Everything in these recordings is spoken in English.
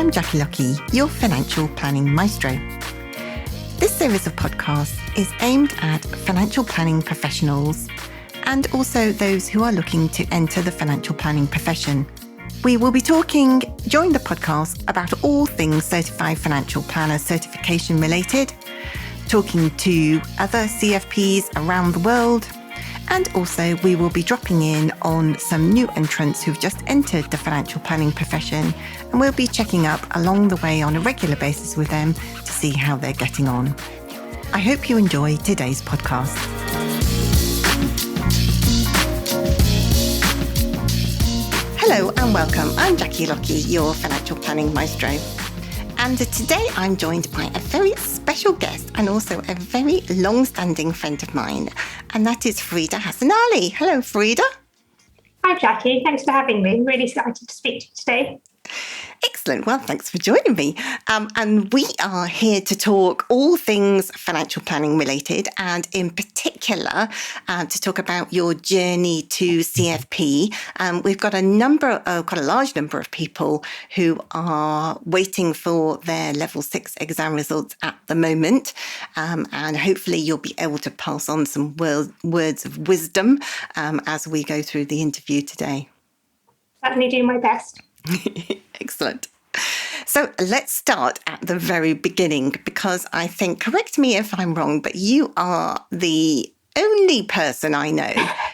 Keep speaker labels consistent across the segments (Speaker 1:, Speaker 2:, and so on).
Speaker 1: I'm Jackie Lucky, your financial planning maestro. This series of podcasts is aimed at financial planning professionals and also those who are looking to enter the financial planning profession. We will be talking during the podcast about all things certified financial planner certification related, talking to other CFPs around the world, and also we will be dropping in on some new entrants who've just entered the financial planning profession, and we'll be checking up along the way on a regular basis with them to see how they're getting on. I hope you enjoy today's podcast. Hello and welcome. I'm Jackie Lucky, your financial planning maestro. And today I'm joined by a very special guest and also a very long-standing friend of mine, and that is Farida Hassanali. Hello, Farida.
Speaker 2: Hi, Jackie. Thanks for having me. I'm really excited to speak to you today.
Speaker 1: Excellent. Well, thanks for joining me. And we are here to talk all things financial planning related, and in particular, to talk about your journey to CFP. We've got quite a large number of people who are waiting for their level 6 exam results at the moment. And hopefully you'll be able to pass on some words of wisdom as we go through the interview today.
Speaker 2: Certainly do my best.
Speaker 1: Excellent. So let's start at the very beginning, because I think, correct me if I'm wrong, but you are the only person I know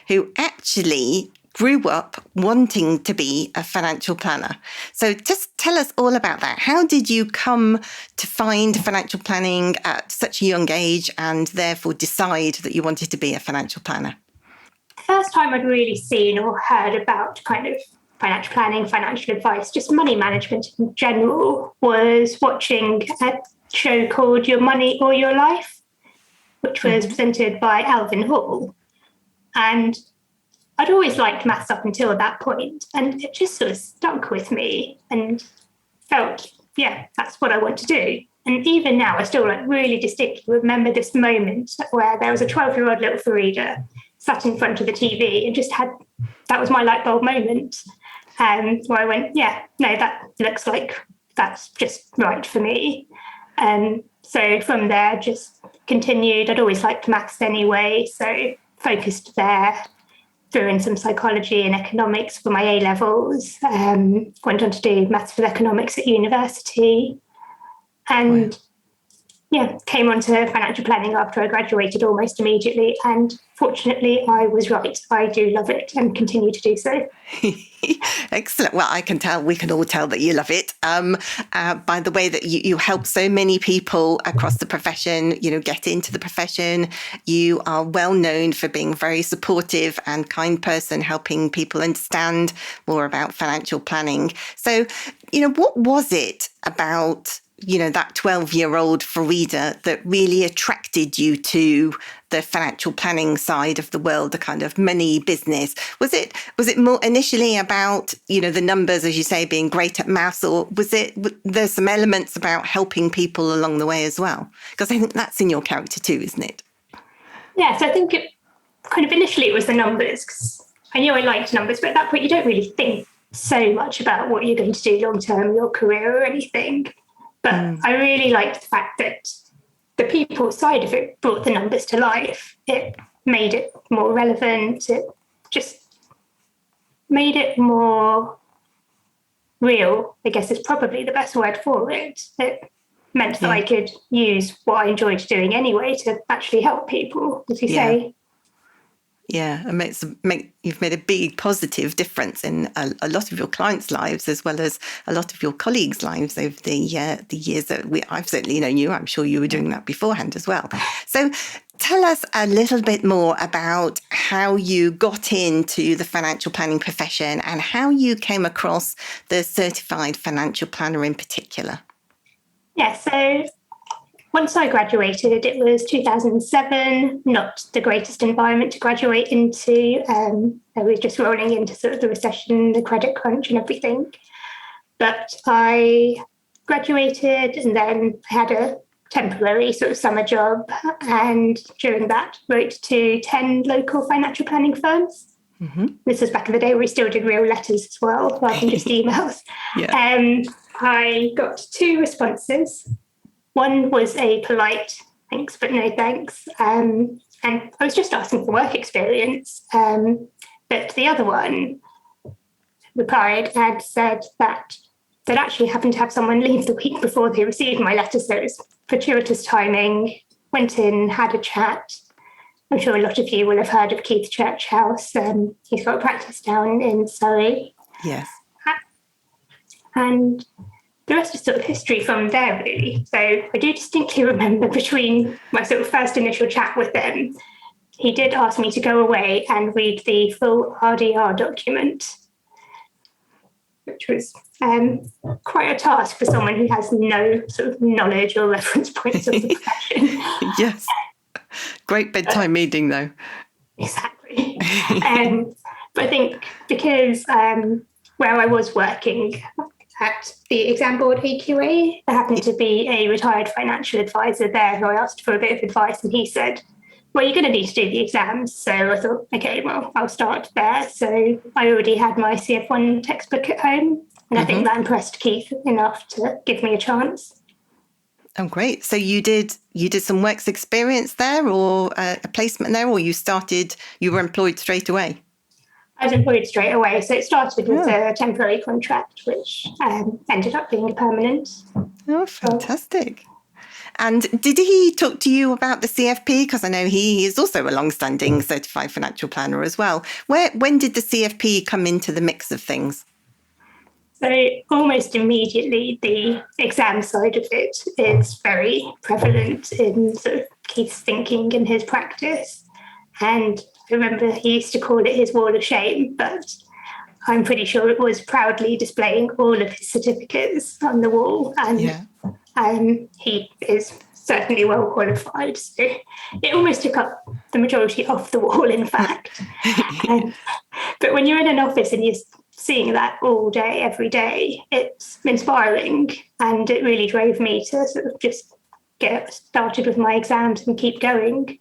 Speaker 1: who actually grew up wanting to be a financial planner. So just tell us all about that. How did you come to find financial planning at such a young age and therefore decide that you wanted to be a financial planner?
Speaker 2: The first time I'd really seen or heard about kind of financial planning, financial advice, just money management in general, was watching a show called Your Money or Your Life, which was presented by Alvin Hall. And I'd always liked maths up until that point, and it just sort of stuck with me and felt, yeah, that's what I want to do. And even now, I still really distinctly remember this moment where there was a 12-year-old little Farida sat in front of the TV and that was my light bulb moment. Where I went, yeah, no, that looks like that's just right for me. So from there, just continued. I'd always liked maths anyway, so focused there, threw in some psychology and economics for my A-levels, went on to do maths with economics at university, and came on to financial planning after I graduated almost immediately. And fortunately, I was right. I do love it and continue to do so.
Speaker 1: Excellent. Well, we can all tell that you love it. By the way that you help so many people across the profession, get into the profession. You are well known for being a very supportive and kind person, helping people understand more about financial planning. So, what was it about that 12-year-old Farida that really attracted you to the financial planning side of the world, the kind of money business? Was it more initially about, the numbers, as you say, being great at maths, or there's some elements about helping people along the way as well? Because I think that's in your character too, isn't it?
Speaker 2: Yes, I think initially it was the numbers, because I knew I liked numbers, but at that point you don't really think so much about what you're going to do long-term, your career or anything. But I really liked the fact that the people side of it brought the numbers to life. It made it more relevant. It just made it more real, I guess is probably the best word for it. It meant that I could use what I enjoyed doing anyway to actually help people, as you say.
Speaker 1: Yeah, and you've made a big positive difference in a lot of your clients' lives, as well as a lot of your colleagues' lives over the years that I've certainly known you. I'm sure you were doing that beforehand as well. So tell us a little bit more about how you got into the financial planning profession and how you came across the certified financial planner in particular. Yeah,
Speaker 2: so once I graduated, it was 2007, not the greatest environment to graduate into. I was just rolling into sort of the recession, the credit crunch and everything. But I graduated and then I had a temporary sort of summer job. And during that, wrote to 10 local financial planning firms. Mm-hmm. This was back in the day where we still did real letters as well, rather than just emails. I got 2 responses. One was a polite thanks, but no thanks. And I was just asking for work experience. But the other one replied and said that they'd actually happened to have someone leave the week before they received my letter. So it was fortuitous timing. Went in, had a chat. I'm sure a lot of you will have heard of Keith Churchhouse. He's got a practice down in Surrey.
Speaker 1: Yes.
Speaker 2: And the rest is sort of history from there, really. So I do distinctly remember between my sort of first initial chat with them, he did ask me to go away and read the full RDR document, which was quite a task for someone who has no sort of knowledge or reference points of the profession.
Speaker 1: Yes. Great bedtime meeting, though.
Speaker 2: Exactly. But I think because where I was working at the exam board AQA, there happened to be a retired financial advisor there who I asked for a bit of advice, and he said, well, you're going to need to do the exams. So I thought, okay, well, I'll start there. So I already had my CF1 textbook at home, and I think that impressed Keith enough to give me a chance.
Speaker 1: Oh, great. So you did some works experience there, or a placement there, or you were employed straight away?
Speaker 2: I was employed straight away. So it started with a temporary contract, which ended up being permanent.
Speaker 1: Oh, fantastic. And did he talk to you about the CFP? Because I know he is also a long-standing certified financial planner as well. When did the CFP come into the mix of things?
Speaker 2: So almost immediately, the exam side of it is very prevalent in sort of Keith's thinking and his practice. And I remember he used to call it his wall of shame, but I'm pretty sure it was proudly displaying all of his certificates on the wall. And he is certainly well qualified. So it almost took up the majority off the wall, in fact. But when you're in an office and you're seeing that all day, every day, it's inspiring. And it really drove me to sort of just get started with my exams and keep going.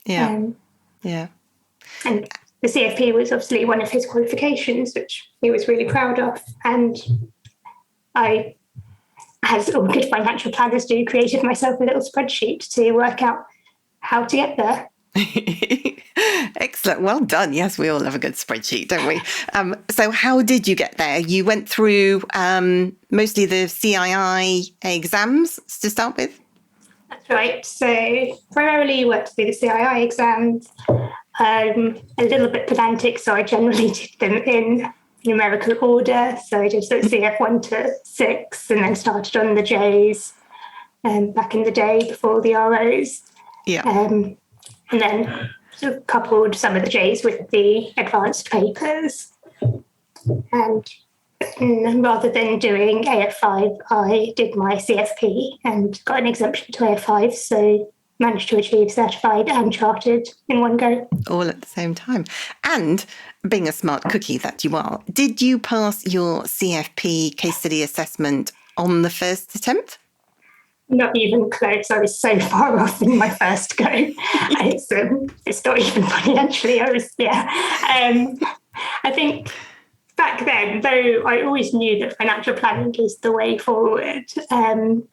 Speaker 2: And the CFP was obviously one of his qualifications, which he was really proud of. And I, as all good financial planners do, created myself a little spreadsheet to work out how to get there.
Speaker 1: Excellent. Well done. Yes, we all love a good spreadsheet, don't we? So how did you get there? You went through mostly the CII exams to start with?
Speaker 2: That's right. So primarily you worked through the CII exams, a little bit pedantic, so I generally did them in numerical order. So I did sort of CF1 to 6 and then started on the Js back in the day before the ROs. And then sort of coupled some of the Js with the advanced papers. And rather than doing AF5, I did my CFP and got an exemption to AF5, so managed to achieve certified and chartered in one go.
Speaker 1: All at the same time. And being a smart cookie that you are, did you pass your CFP case study assessment on the first attempt?
Speaker 2: Not even close. I was so far off in my first go. It's not even funny, actually. I think back then, though I always knew that financial planning is the way forward, sort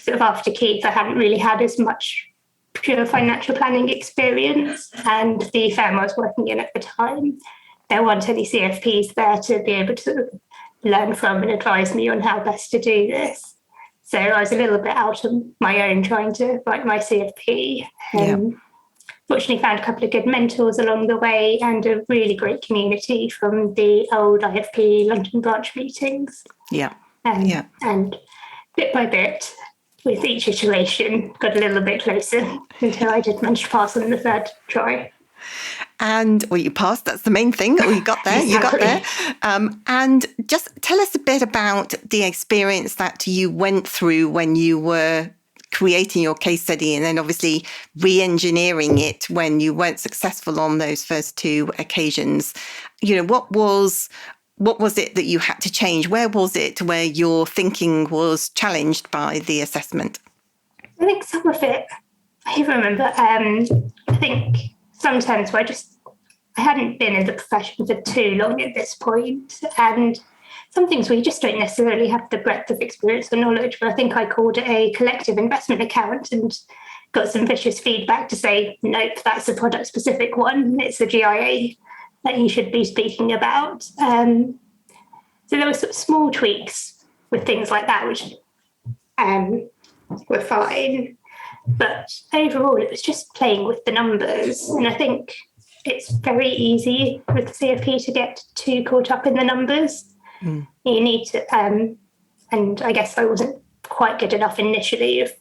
Speaker 2: of after Keith, I hadn't really had as much pure financial planning experience, and the firm I was working in at the time, there weren't any CFPs there to be able to sort of learn from and advise me on how best to do this. So I was a little bit out on my own trying to write my CFP. Fortunately found a couple of good mentors along the way and a really great community from the old IFP London branch meetings. And bit by bit, with each iteration, got a little bit closer until I did manage to pass on the third try.
Speaker 1: And you passed, that's the main thing. You got there, you got there. And just tell us a bit about the experience that you went through when you were creating your case study and then obviously re-engineering it when you weren't successful on those first 2 occasions. What was it that you had to change? Where was it where your thinking was challenged by the assessment?
Speaker 2: I think some of it, I remember, I think sometimes where I hadn't been in the profession for too long at this point, and some things where you just don't necessarily have the breadth of experience or knowledge. But I think I called it a collective investment account and got some vicious feedback to say, nope, that's a product specific one. It's the GIA that you should be speaking about. So there were sort of small tweaks with things like that, which were fine. But overall, it was just playing with the numbers. And I think it's very easy with the CFP to get too caught up in the numbers. You need to, and I guess I wasn't quite good enough initially of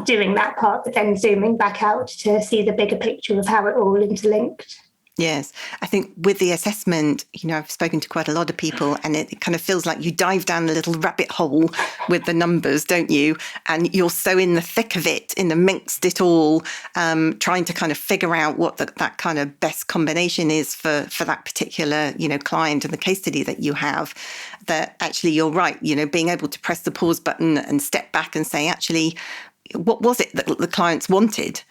Speaker 2: doing that part, but then zooming back out to see the bigger picture of how it all interlinked.
Speaker 1: Yes, I think with the assessment, I've spoken to quite a lot of people, and it kind of feels like you dive down a little rabbit hole with the numbers, don't you? And you're so in the thick of it, in the mixed it all, trying to kind of figure out what that kind of best combination is for that particular, client and the case study that you have. That actually you're right, being able to press the pause button and step back and say, actually, what was it that the clients wanted?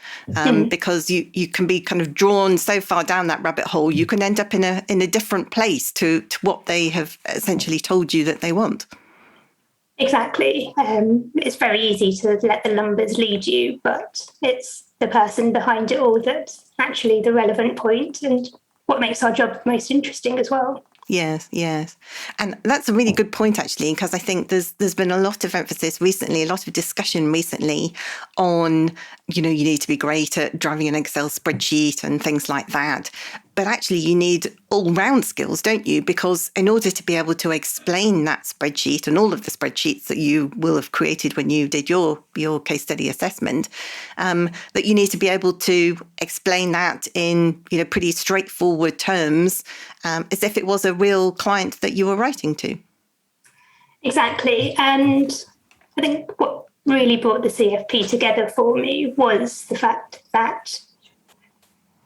Speaker 1: Because you can be kind of drawn so far down that rabbit hole, you can end up in a different place to what they have essentially told you that they want.
Speaker 2: Exactly. It's very easy to let the numbers lead you, but it's the person behind it all that's actually the relevant point and what makes our job most interesting as well.
Speaker 1: Yes. And that's a really good point, actually, because I think there's been a lot of emphasis recently, a lot of discussion recently on, you need to be great at driving an Excel spreadsheet and things like that. But actually, you need all-round skills, don't you? Because in order to be able to explain that spreadsheet and all of the spreadsheets that you will have created when you did your case study assessment, that you need to be able to explain that in pretty straightforward terms, as if it was a real client that you were writing to.
Speaker 2: Exactly. And I think what really brought the CFP together for me was the fact that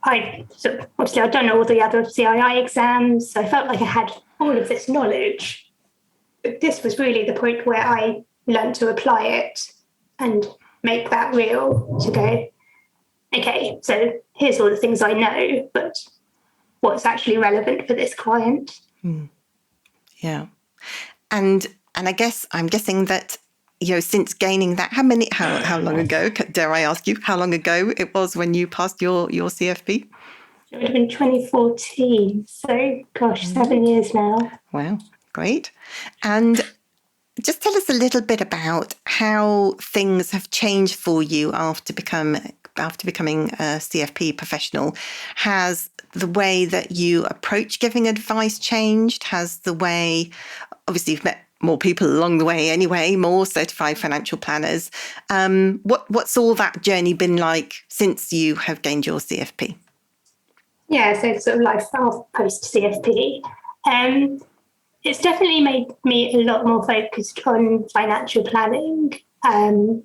Speaker 2: obviously I'd done all the other CII exams, so I felt like I had all of this knowledge. But this was really the point where I learned to apply it and make that real, to go, okay, so here's all the things I know, but what's actually relevant for this client?
Speaker 1: Yeah. And I guess I'm guessing that since gaining that, how long ago, dare I ask you, how long ago it was when you passed your CFP?
Speaker 2: It would have been 2014. So, 7 years now.
Speaker 1: Wow, great. And just tell us a little bit about how things have changed for you after becoming a CFP professional. Has the way that you approach giving advice changed? Has the way, obviously you've met more people along the way anyway, more certified financial planners. What's all that journey been like since you have gained your CFP?
Speaker 2: Yeah, so sort of lifestyle post CFP. It's definitely made me a lot more focused on financial planning, and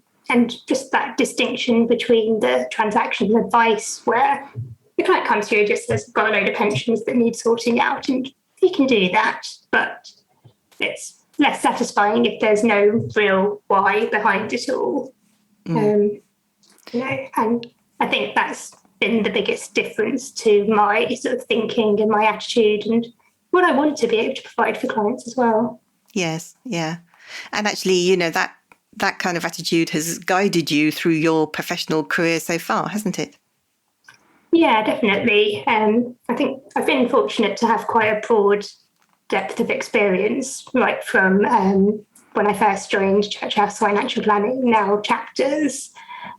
Speaker 2: just that distinction between the transactional advice where the client comes to you and just says, got a load of pensions that need sorting out, and you can do that, but it's less satisfying if there's no real why behind it all. And I think that's been the biggest difference to my sort of thinking and my attitude and what I want to be able to provide for clients as well.
Speaker 1: Yes, yeah. And actually, that kind of attitude has guided you through your professional career so far, hasn't it?
Speaker 2: Yeah, definitely. I think I've been fortunate to have quite a broad depth of experience, right from when I first joined Church House Financial Planning, now Chapters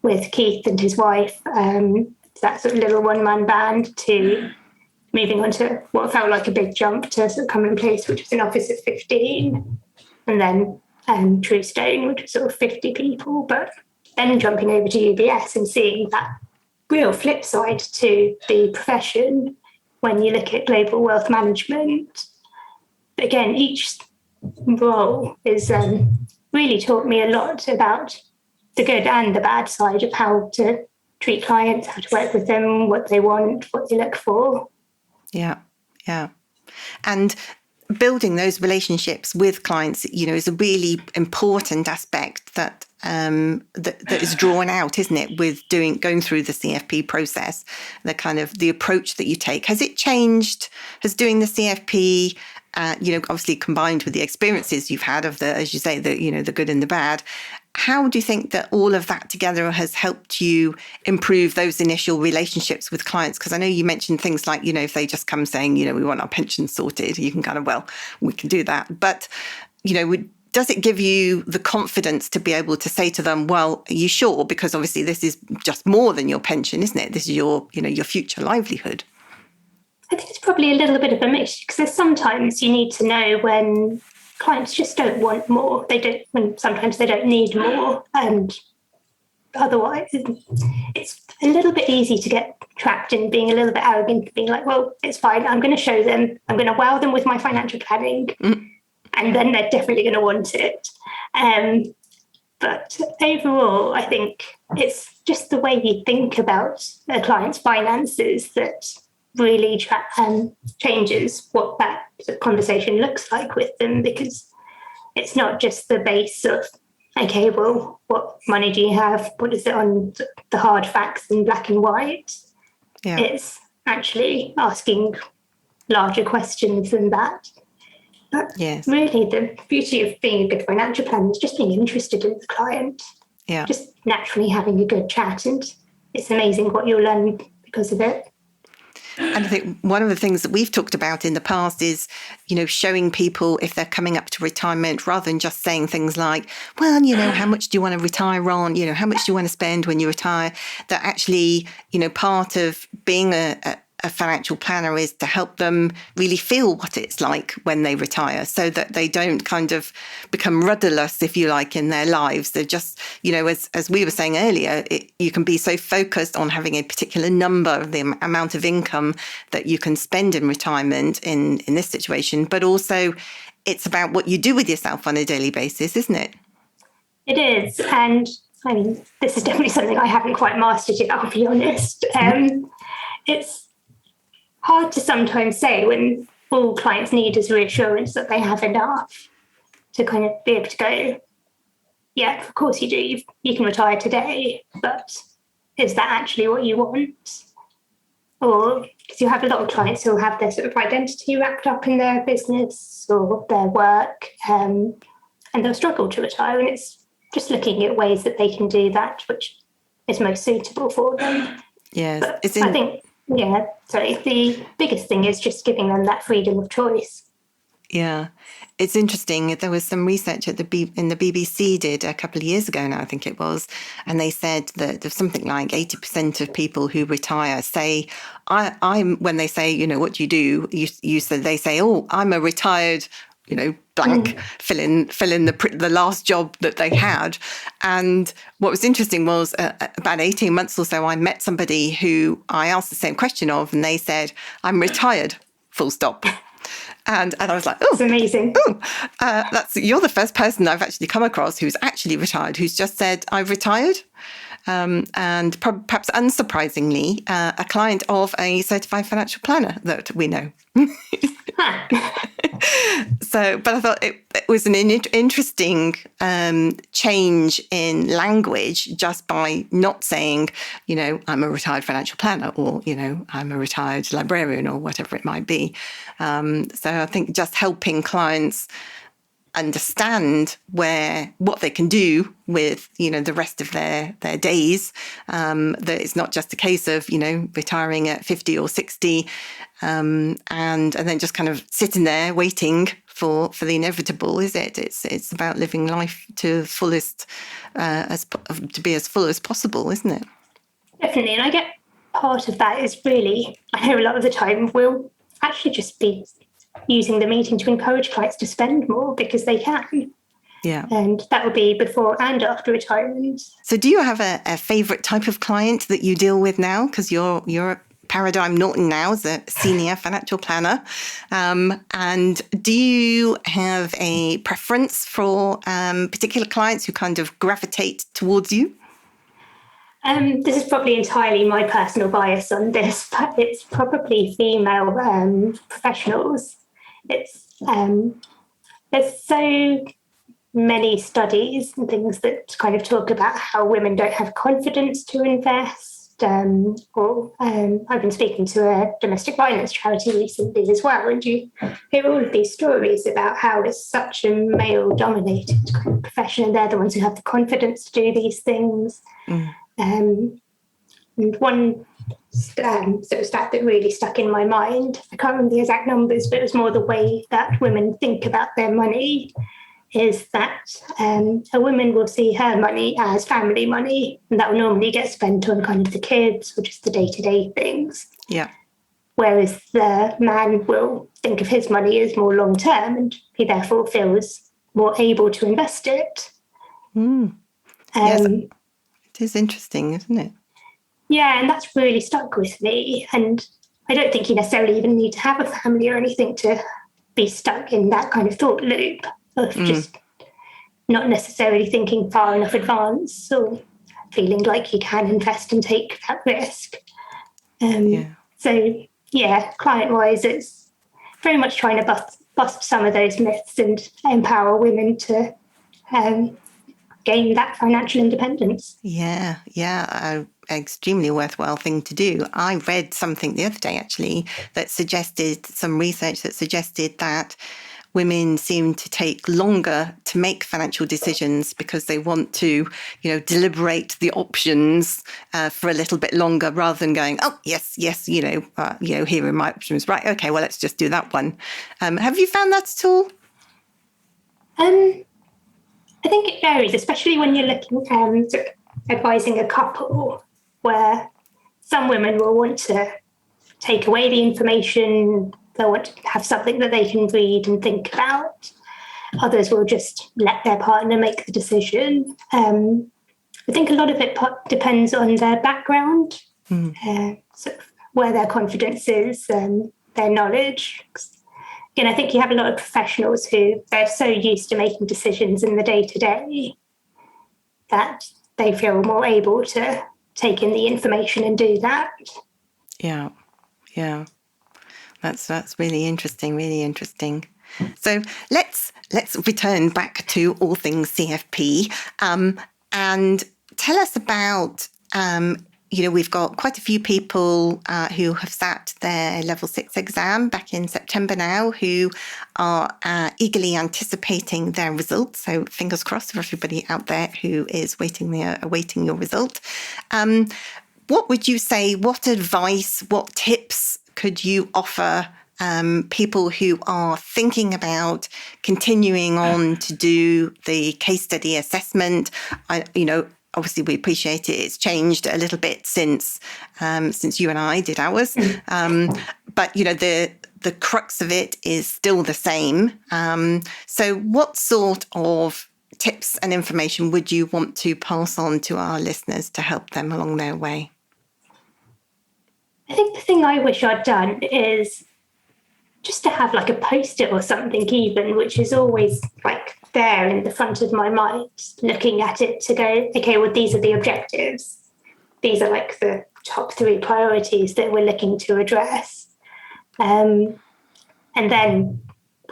Speaker 2: with Keith and his wife, that sort of little one-man band, to moving on to what felt like a big jump to sort of Common Place, which was an office of 15, and then True Stone, which was sort of 50 people, but then jumping over to UBS and seeing that real flip side to the profession when you look at global wealth management. Again, each role is really taught me a lot about the good and the bad side of how to treat clients, how to work with them, what they want, what they look for.
Speaker 1: Yeah. And building those relationships with clients, is a really important aspect that is drawn out, isn't it, with going through the CFP process, the kind of the approach that you take. Has it changed? Has doing the CFP obviously combined with the experiences you've had of the, as you say, the good and the bad. How do you think that all of that together has helped you improve those initial relationships with clients? Because I know you mentioned things like, if they just come saying, we want our pension sorted, you can kind of, well, we can do that. But, does it give you the confidence to be able to say to them, well, are you sure? Because obviously this is just more than your pension, isn't it? This is your future livelihood.
Speaker 2: I think it's probably a little bit of a mix, because sometimes you need to know when clients just don't want more. Sometimes they don't need more. And otherwise, it's a little bit easy to get trapped in being a little bit arrogant, being like, well, it's fine. I'm going to show them. I'm going to wow them with my financial planning. And then they're definitely going to want it. But overall, I think it's just the way you think about a client's finances that really changes what that conversation looks like with them, because it's not just the base of, okay, well, what money do you have? What is it on the hard facts in black and white? Yeah. It's actually asking larger questions than that. But yes, really, the beauty of being a good financial planner is just being interested in the client. Yeah. Just naturally having a good chat, and it's amazing what you'll learn because of it.
Speaker 1: And I think one of the things that we've talked about in the past is, showing people if they're coming up to retirement, rather than just saying things like, well, how much do you want to retire on? How much do you want to spend when you retire? That actually, part of being a financial planner is to help them really feel what it's like when they retire, so that they don't kind of become rudderless, if you like, in their lives. They're just, as we were saying earlier, you can be so focused on having a particular number, the amount of income that you can spend in retirement in this situation, but also it's about what you do with yourself on a daily basis, isn't it?
Speaker 2: It is. And I mean, this is definitely something I haven't quite mastered yet, I'll be honest. It's hard to sometimes say when all clients need is reassurance that they have enough to kind of be able to go, yeah, of course you do. You can retire today, but is that actually what you want? Or because you have a lot of clients who have their sort of identity wrapped up in their business or their work, and they'll struggle to retire. And it's just looking at ways that they can do that, which is most suitable for them.
Speaker 1: Yes,
Speaker 2: I think. Yeah, sorry. The biggest thing is just giving them that freedom of choice.
Speaker 1: Yeah, it's interesting. There was some research in the BBC did a couple of years ago now, I think it was, and they said that there's something like 80% of people who retire say, I'm when they say, what do? You said they say, oh, I'm a retired, blank, fill in the last job that they had. And what was interesting was about 18 months or so, I met somebody who I asked the same question of, and they said, I'm retired, full stop. And I was like, oh,
Speaker 2: it's amazing.
Speaker 1: You're the first person I've actually come across who's actually retired, who's just said, I've retired. And perhaps unsurprisingly, a client of a certified financial planner that we know. But I thought it was an interesting change in language just by not saying, I'm a retired financial planner, or, I'm a retired librarian, or whatever it might be. So I think just helping clients understand what they can do with the rest of their days, that it's not just a case of retiring at 50 or 60 and then just kind of sitting there waiting for the inevitable, is it? It's about living life to fullest, to be as full as possible, isn't it?
Speaker 2: Definitely. And I get part of that is really, I know a lot of the time we'll actually just be using the meeting to encourage clients to spend more because they can.
Speaker 1: Yeah.
Speaker 2: And that will be before and after retirement.
Speaker 1: So do you have a favourite type of client that you deal with now? Because you're at Paradigm Norton now as a senior financial planner. And do you have a preference for particular clients who kind of gravitate towards you?
Speaker 2: This is probably entirely my personal bias on this, but it's probably female professionals. It's there's so many studies and things that kind of talk about how women don't have confidence to invest, I've been speaking to a domestic violence charity recently as well, and you hear all of these stories about how it's such a male-dominated kind of profession, and they're the ones who have the confidence to do these things. And one sort of stat that really stuck in my mind, I can't remember the exact numbers, but it was more the way that women think about their money, is that a woman will see her money as family money, and that will normally get spent on kind of the kids or just the day-to-day things.
Speaker 1: Yeah.
Speaker 2: Whereas the man will think of his money as more long-term, and he therefore feels more able to invest it.
Speaker 1: Yes, it is interesting, isn't it?
Speaker 2: Yeah, and that's really stuck with me. And I don't think you necessarily even need to have a family or anything to be stuck in that kind of thought loop of just not necessarily thinking far enough advance or feeling like you can invest and take that risk. So, yeah, client-wise, it's very much trying to bust some of those myths and empower women to gain that financial independence.
Speaker 1: Yeah, extremely worthwhile thing to do. I read something the other day, actually, that suggested some research that suggested that women seem to take longer to make financial decisions because they want to, deliberate the options for a little bit longer rather than going, oh, yes, here are my options. Right, okay, well, let's just do that one. Have you found that at all?
Speaker 2: I think it varies, especially when you're looking at advising a couple, where some women will want to take away the information, they'll want to have something that they can read and think about. Others will just let their partner make the decision. I think a lot of it depends on their background, sort of where their confidence is, their knowledge. Again, I think you have a lot of professionals who they're so used to making decisions in the day-to-day that they feel more able to take in the information and do that.
Speaker 1: Yeah. That's really interesting. So let's return back to all things CFP and tell us about we've got quite a few people who have sat their level 6 exam back in September now, who are eagerly anticipating their results. So fingers crossed for everybody out there who is awaiting your result. What would you say, what advice, what tips could you offer people who are thinking about continuing on to do the case study assessment? Obviously, we appreciate it. It's changed a little bit since you and I did ours. But, the crux of it is still the same. So what sort of tips and information would you want to pass on to our listeners to help them along their way?
Speaker 2: I think the thing I wish I'd done is just to have like a post-it or something even, which is always like there in the front of my mind, looking at it to go, okay, well, these are the objectives. These are like the top 3 priorities that we're looking to address. And then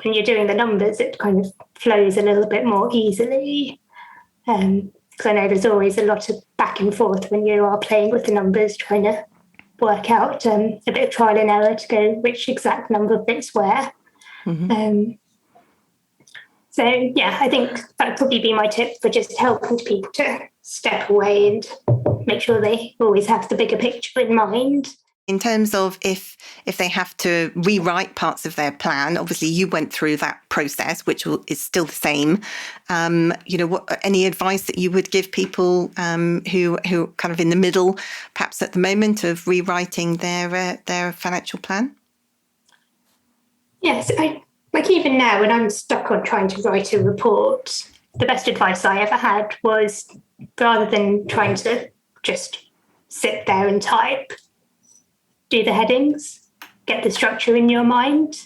Speaker 2: when you're doing the numbers, it kind of flows a little bit more easily. Because I know there's always a lot of back and forth when you are playing with the numbers, trying to work out a bit of trial and error to go which exact number fits where. So, yeah, I think that would probably be my tip for just helping people to step away and make sure they always have the bigger picture in mind.
Speaker 1: In terms of if they have to rewrite parts of their plan, obviously you went through that process, which is still the same. What any advice that you would give people who are kind of in the middle, perhaps at the moment, of rewriting their financial plan?
Speaker 2: Yes, like even now when I'm stuck on trying to write a report, the best advice I ever had was, rather than trying to just sit there and type, do the headings, get the structure in your mind.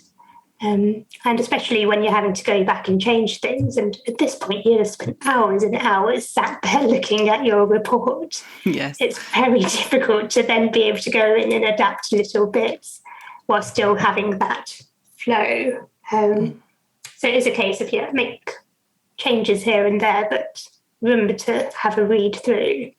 Speaker 2: And especially when you're having to go back and change things. And at this point, you'd have spent hours and hours sat there looking at your report.
Speaker 1: Yes.
Speaker 2: It's very difficult to then be able to go in and adapt little bits while still having that flow. So it is a case of, make changes here and there, but remember to have a read through.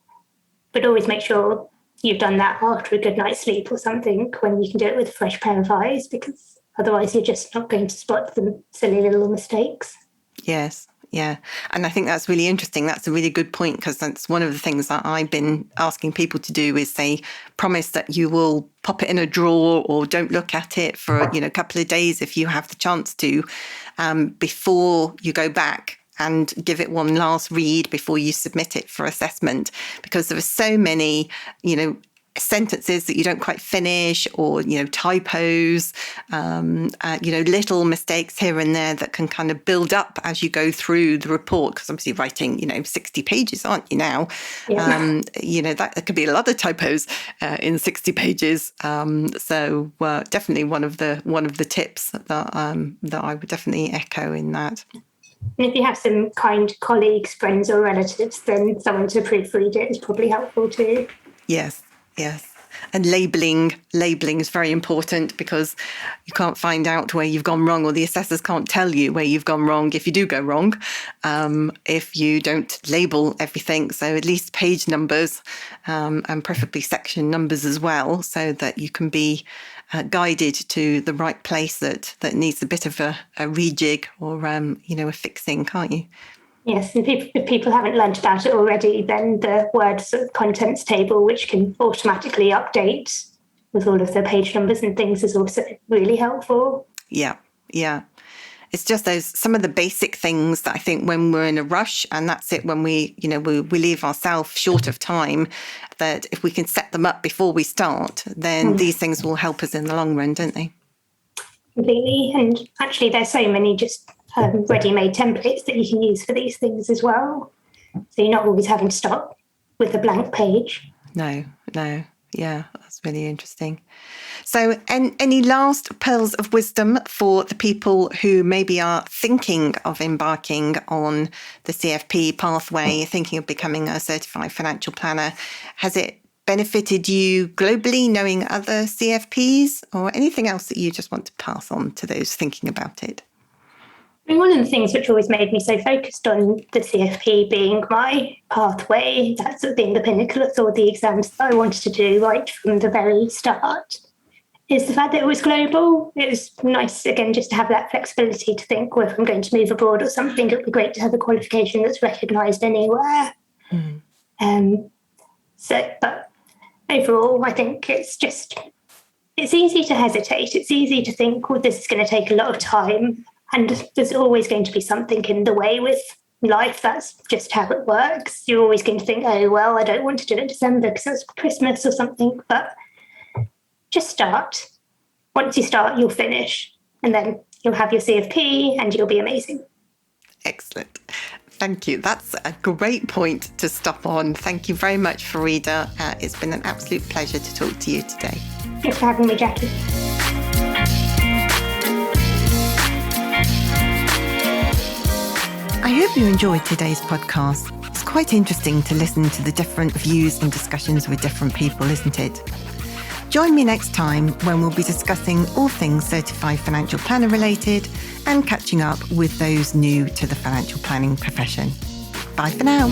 Speaker 2: But always make sure you've done that after a good night's sleep or something, when you can do it with a fresh pair of eyes, because otherwise you're just not going to spot the silly little mistakes.
Speaker 1: Yes. Yeah. And I think that's really interesting. That's a really good point, because that's one of the things that I've been asking people to do is say, promise that you will pop it in a drawer or don't look at it for, a couple of days if you have the chance to, before you go back and give it one last read before you submit it for assessment, because there are so many, sentences that you don't quite finish, or typos, little mistakes here and there that can kind of build up as you go through the report, because obviously writing 60 pages, aren't you now?
Speaker 2: Yeah.
Speaker 1: That could be a lot of typos in 60 pages, so definitely one of the tips that I would definitely echo in that.
Speaker 2: And if you have some kind colleagues, friends or relatives, then someone to proofread it is probably helpful too.
Speaker 1: Yes. And labeling is very important, because you can't find out where you've gone wrong, or the assessors can't tell you where you've gone wrong if you do go wrong, if you don't label everything. So at least page numbers, and preferably section numbers as well, so that you can be guided to the right place that needs a bit of a rejig or a fixing, can't you?
Speaker 2: Yes, and if people haven't learnt about it already, then the Word sort of contents table, which can automatically update with all of the page numbers and things, is also really helpful.
Speaker 1: Yeah. It's just some of the basic things that I think when we're in a rush, and that's it, when we leave ourselves short of time, that if we can set them up before we start, then these things will help us in the long run, don't they?
Speaker 2: Completely. And actually, there's so many just ready-made templates that you can use for these things as well. So you're not always having to start with a blank page.
Speaker 1: No. Yeah, that's really interesting. So any last pearls of wisdom for the people who maybe are thinking of embarking on the CFP pathway, thinking of becoming a certified financial planner? Has it benefited you globally, knowing other CFPs, or anything else that you just want to pass on to those thinking about it?
Speaker 2: I mean, one of the things which always made me so focused on the CFP being my pathway, that sort of being the pinnacle of all the exams that I wanted to do right from the very start, is the fact that it was global. It was nice, again, just to have that flexibility to think, well, if I'm going to move abroad or something, it would be great to have a qualification that's recognised anywhere. But overall, I think it's easy to hesitate. It's easy to think, well, this is going to take a lot of time. And there's always going to be something in the way with life. That's just how it works. You're always going to think, oh, well, I don't want to do it in December because it's Christmas or something. But just start. Once you start, you'll finish. And then you'll have your CFP and you'll be amazing.
Speaker 1: Excellent. Thank you. That's a great point to stop on. Thank you very much, Farida. It's been an absolute pleasure to talk to you today.
Speaker 2: Thanks for having me, Jackie.
Speaker 1: I hope you enjoyed today's podcast. It's quite interesting to listen to the different views and discussions with different people, isn't it? Join me next time when we'll be discussing all things certified financial planner related and catching up with those new to the financial planning profession. Bye for now.